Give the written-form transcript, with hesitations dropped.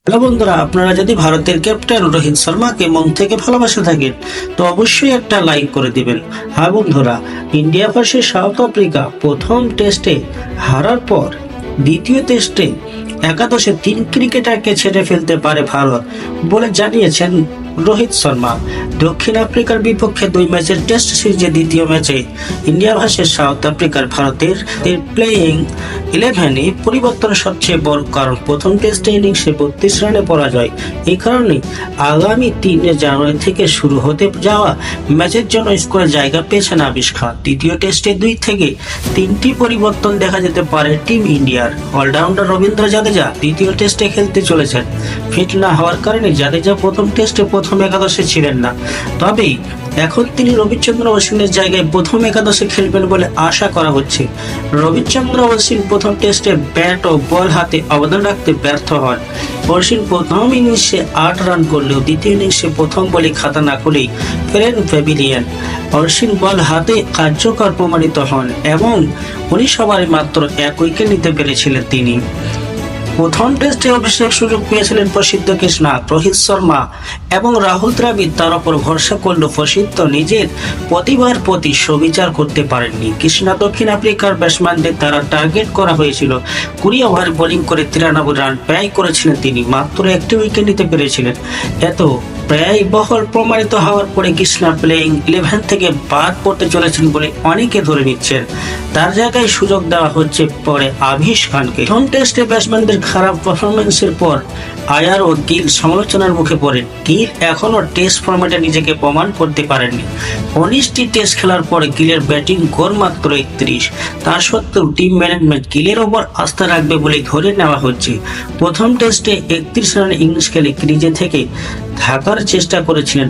Hello বন্ধুরা, আপনারা যদি ভারতের ক্যাপ্টেন রোহিত শর্মাকে মন থেকে ভালোবাসে থাকেন তো অবশ্যই একটা লাইক করে দিবেন। হ্যাঁ বন্ধুরা, ইন্ডিয়া ভার্সেস সাউথ আফ্রিকা প্রথম টেস্টে হারার পর দ্বিতীয় টেস্টে একাদশে 3 ক্রিকেটারকে ছেড়ে ফেলতে পারে ভারত বলে জানিয়েছেন রোহিত শর্মা। দক্ষিণ আফ্রিকার বিপক্ষে 2 ম্যাচের টেস্ট সিরিজের দ্বিতীয় ম্যাচে ইন্ডিয়া ভার্সেস সাউথ আফ্রিকার ভারতের প্লেইং 11-এ পরিবর্তন সবচেয়ে বড় কারণ প্রথম টেস্ট ইনিংসে 32 রানে পরাজয়। এই কারণে আগামী 3 জানুয়ারি থেকে শুরু হতে যাওয়া ম্যাচের জন্য স্কোরে জায়গা পেয়েছেন আবিশ খান। দ্বিতীয় টেস্টে 2 থেকে 3টি পরিবর্তন দেখা যেতে পারে টিম ইন্ডিয়ার। অলরাউন্ডার রবীন্দ্র জাদেজা দ্বিতীয় টেস্টে খেলতে চলেছেন। ফিট না হওয়ার কারণে জাদেজা প্রথম টেস্টে প্রথম একাদশে ছিলেন না, তবে এখন তিনি রবিচন্দ্র অশ্বিনের জায়গায় প্রথম একাদশে খেলবেন বলে আশা করা হচ্ছে। রবিচন্দ্র অশ্বিন প্রথম টেস্টে ব্যাট ও বল হাতে অবদান রাখতে ব্যর্থ হন। অশ্বিন প্রথম ইনিংসে 8 রান করলেও দ্বিতীয় ইনিংসে প্রথম বলে খাতা না খুলেই ফেরেন প্যাভিলিয়ন। অশ্বিন বল হাতে কার্যকর প্রমাণিত হন এবং 19 ওভারে মাত্র 1 উইকেট নিতে পেরেছিলেন তিনি। প্রথম টেস্টে অভিষেক সুযোগ পেয়েছিলেন প্রসিদ্ধ কৃষ্ণা, রোহিত শর্মা এবং রাহুল দ্রাবিড় তার উপর ভরসা করলেও প্রসিদ্ধ নিজের প্রতিভার প্রতি সুবিচার করতে পারেননি। কৃষ্ণা দক্ষিণ আফ্রিকার ব্যাটসম্যানদের দ্বারা টার্গেট করা হয়েছিল। 20 ওভার বোলিং করে 93 রান ব্যয় করেছিলেন তিনি, মাত্র 1টি উইকেট নিতে পেরেছিলেন। এত প্রায় বহল প্রমাণিত হওয়ার পরে কৃষ্ণা প্লেইং 11 থেকে বাদ পড়তে চলেছেন বলে অনেকে ধরে নিচ্ছেন। তার জায়গায় সুযোগ দেওয়া হচ্ছে পরে আবিশ খানকে। প্রথম টেস্টে ব্যাটসম্যানদের খারাপ পারফরমেন্সের পর আয়ার ও গিল সমালোচনার মুখে পড়েন। গিল এখনো টেস্ট ফরম্যাটে নিজেকে প্রমাণ করতে পারেননি। 19টি টেস্ট খেলার পরে গিলের ব্যাটিং গড় মাত্র 31। তা সত্ত্বেও টিম ম্যানেজমেন্ট গিলের ওপর আস্থা রাখবে বলে ধরে নেওয়া হচ্ছে। প্রথম টেস্টে 31 রানের ইনিংস খেলে ক্রিজে থেকে থাকার চেষ্টা করেছিলেন।